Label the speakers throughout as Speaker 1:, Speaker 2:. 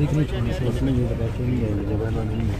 Speaker 1: देखनी छोटी सी उसमें नहीं पता क्यों नहीं है जमाना नहीं है।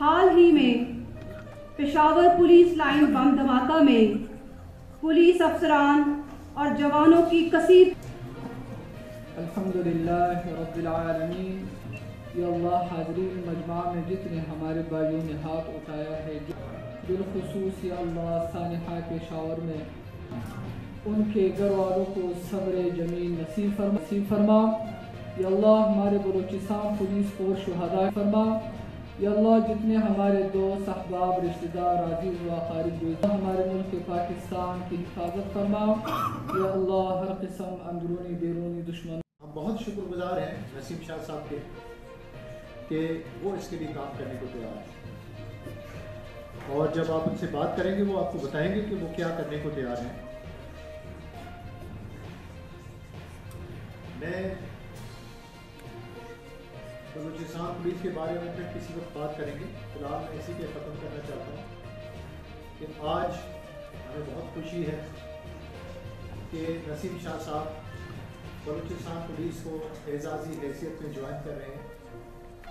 Speaker 2: हाल ही में पेशावर पुलिस लाइन बम धमाका में पुलिस अफसरान और जवानों की कसीर
Speaker 3: अल्हम्दुलिल्लाह रब्बिल आलमीन। या अल्लाह, हाज़रीन मजमा में जितने हमारे भाइयों ने हाथ उठाया है, बिलखुसूस या अल्लाह सानिहा पेशावर में उनके घर वालों को सब्र जमीन नसीब फरमा। या अल्लाह, हमारे बलूचिस्तान पुलिस और शुहदा फरमा। या अल्लाह, जितने हमारे दोस्त अहबाब रिश्तेदार अजीज़ व क़रीब हमारे मुल्क पाकिस्तान की हिफाजत फरमा। या अल्लाह, हर किस्म अंदरूनी बैरूनी दुश्मन।
Speaker 4: हम बहुत शुक्रगुजार हैं नसीम शाह साहब के कि वो इसके लिए काम करने को तैयार हैं, और जब आप उनसे बात करेंगे वो आपको बताएंगे कि वो क्या करने को तैयार हैं। मैं बलूचिस्तान पुलिस के बारे में फिर किसी वक्त बात करेंगे। फिलहाल मैं इसी पे ख़त्म करना चाहता हूँ कि आज हमें बहुत खुशी है कि नसीम शाह साहब बलूचिस्तान पुलिस को एजाज़ी हैसियत में ज्वाइन कर रहे हैं।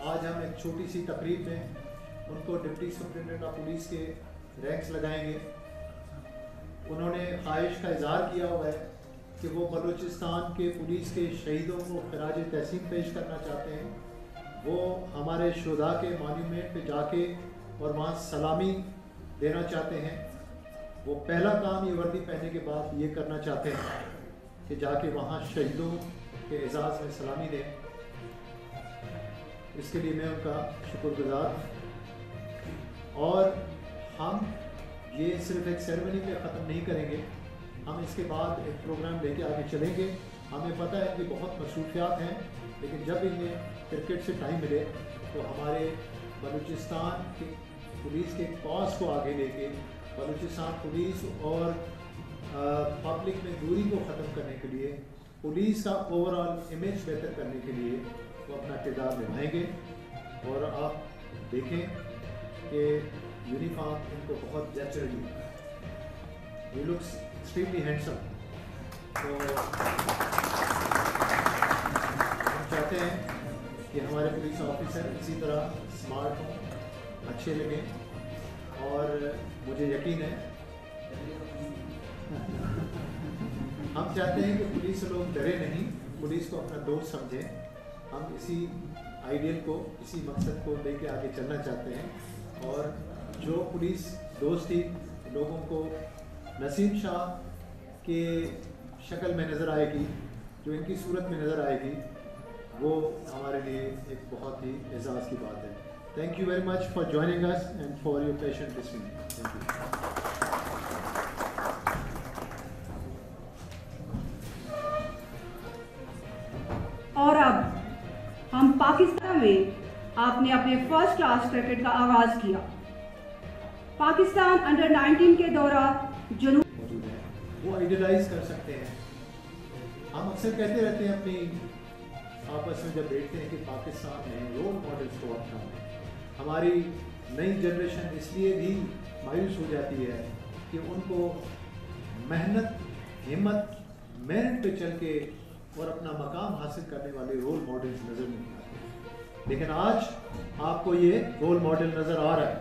Speaker 4: आज हम एक छोटी सी तकरीब में उनको डिप्टी सुप्रिटेंडेंट ऑफ पुलिस के रैंक्स लगाएंगे। उन्होंने ख्वाहिश का इजहार किया हुआ है कि वो बलूचिस्तान के पुलिस के शहीदों को खराज तहसीन पेश करना चाहते हैं। वो हमारे शुहदा के मॉन्यूमेंट पे जाके और वहाँ सलामी देना चाहते हैं। वो पहला काम ये वर्दी पहनने के बाद ये करना चाहते हैं कि जाके वहाँ शहीदों के एजाज़ में सलामी दें। इसके लिए मैं उनका शुक्रगुजार हूँ। और हम ये सिर्फ एक सेरेमनी पे ख़त्म नहीं करेंगे, हम इसके बाद एक प्रोग्राम लेके आगे चलेंगे। हमें पता है कि बहुत मसरूफियात हैं, लेकिन जब इन्हें क्रिकेट से टाइम मिले तो हमारे बलूचिस्तान के पुलिस के कॉज को आगे लेके बलूचिस्तान पुलिस और पब्लिक में दूरी को ख़त्म करने के लिए, पुलिस का ओवरऑल इमेज बेहतर करने के लिए वो अपना किरदार निभाएंगे। और आप देखें कि यूनिफॉर्म इनको बहुत जच रही है। He looks extremely handsome. तो हम चाहते हैं कि हमारे पुलिस ऑफिसर इसी तरह स्मार्ट हों, अच्छे लगें, और मुझे यकीन है हम चाहते हैं कि पुलिस से लोग डरे नहीं, पुलिस को अपना दोस्त समझें। हम इसी आइडियल को, इसी मकसद को लेके आगे चलना चाहते हैं। और जो पुलिस दोस्ती लोगों को नसीम शाह के शक्ल में नज़र आएगी, जो इनकी सूरत में नज़र आएगी, वो हमारे लिए एक बहुत ही एजाज़ की बात है। Thank you very much for joining us and for your patient listening. Thank you.
Speaker 2: और अब हम पाकिस्तान में आपने अपने फर्स्ट क्लास क्रिकेट का आगाज किया। पाकिस्तान अंडर 19 के दौरान जुनून
Speaker 4: मौजूद है, वो आइडियलाइज कर सकते हैं। हम अक्सर कहते रहते हैं अपनी आपस में जब बैठते हैं कि पाकिस्तान में रोल मॉडल्स बहुत कम है। हमारी नई जनरेशन इसलिए भी मायूस हो जाती है कि उनको मेहनत, हिम्मत, मेरिट पे चल के और अपना मकाम हासिल करने वाले रोल मॉडल्स नज़र नहीं आते। लेकिन आज आपको ये रोल मॉडल नज़र आ रहा है।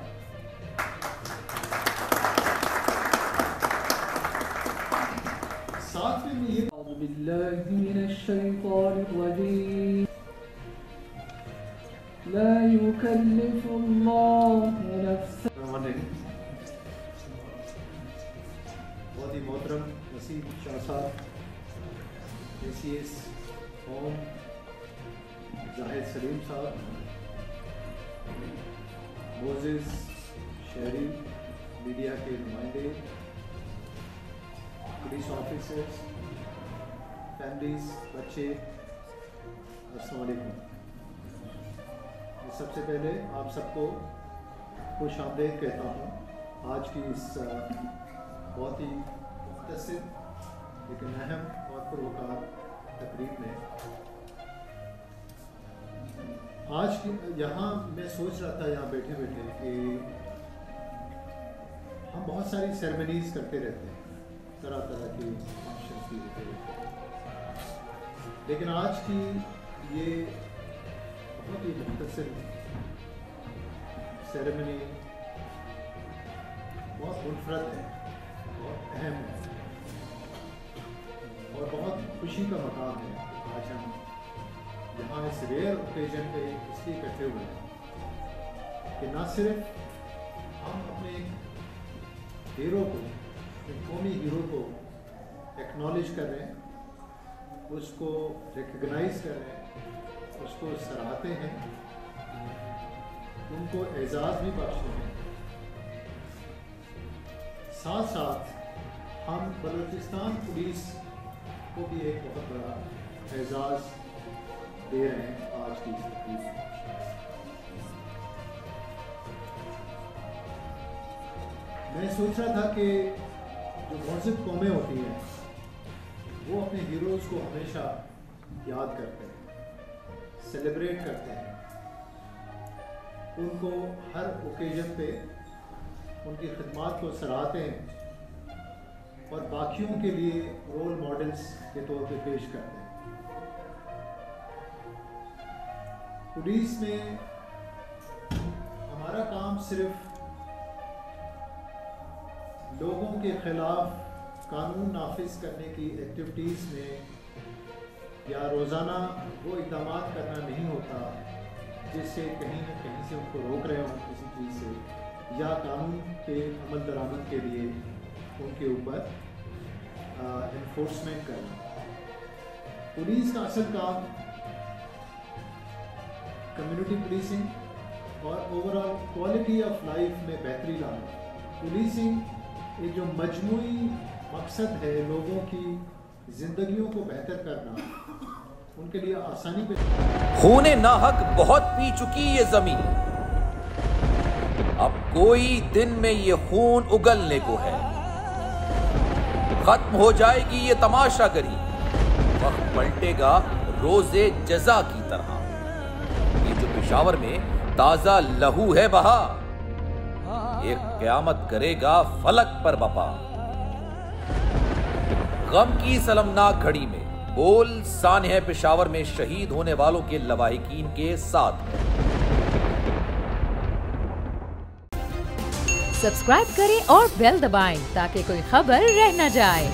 Speaker 4: साथ में ये
Speaker 3: ला युकल्लिफुल्लाहु नफ्सन।
Speaker 4: बहुत ही मोहतरम नसीम शाह साहब, ACS होम, जाहिद सलीम साहब, मोजेस शहरी, मीडिया के नुमाइंदे, पुलिस ऑफिसर्स, फैमिलीज, बच्चे, अस्सलाम वालेकुम। सबसे पहले आप सबको खुश आमदीद कहता हूँ आज की इस बहुत ही मुख्तसर लेकिन अहम और पुरवकार तकरीब में। आज की यहाँ मैं सोच रहा था यहाँ बैठे बैठे कि हम बहुत सारी सेरेमनीज करते रहते हैं, तरह तरह की फंक्शंस भी होते रहते हैं, लेकिन आज की ये बहुत ही मुख्तसर सेरेमनी बहुत मुनफरद है, बहुत अहम है और बहुत खुशी का मकाम है। आज हम यहाँ इस रेयर ओकेजन पे इसलिए इकट्ठे हुए हैं कि न सिर्फ हम अपने हीरो को, कौमी हीरो को एक्नॉलेज कर रहे हैं, उसको रिकग्नाइज कर रहे हैं, उसको सराहते हैं, उनको एजाज़ भी बख्शते हैं, साथ साथ हम बलूचिस्तान पुलिस को भी एक बहुत बड़ा एजाज़ दे रहे हैं आज की तकरीब में। मैं सोच रहा था कि जो मौजूद कौमें होती हैं वो अपने हीरोज़ को हमेशा याद करते हैं, सेलिब्रेट करते हैं, उनको हर ओकेजन पे उनकी खिदमात को सराहते हैं और बाकियों के लिए रोल मॉडल्स के तौर पे पेश करते हैं। पुलिस में हमारा काम सिर्फ लोगों के खिलाफ कानून नाफिज करने की एक्टिविटीज़ में या रोज़ाना वो इक़दाम करना नहीं होता जिससे कहीं न कहीं से उनको रोक रहे हों किसी चीज़ से, या कानून के अमल दरामद के लिए उनके ऊपर इन्फोर्समेंट करना। पुलिस का असल काम कम्युनिटी पुलिसिंग और ओवरऑल क्वालिटी ऑफ लाइफ में बेहतरी लाना। पुलिसिंग एक जो मजमूई मकसद है लोगों की जिंदगियों को बेहतर करना, उनके लिए आसानी पे।
Speaker 5: खूने नाहक बहुत पी चुकी ये जमीन, अब कोई दिन में ये खून उगलने को है। खत्म हो जाएगी ये तमाशागरी, वक्त पलटेगा रोजे जजा की तरह। ये जो पेशावर में ताजा लहू है बहा, एक क़यामत करेगा फलक पर बपा। गम की सलमनाक घड़ी में बोल सानह पेशावर में शहीद होने वालों के लवाहिकीन के साथ है।
Speaker 6: सब्सक्राइब करें और बेल दबाएं ताकि कोई खबर रह न जाए।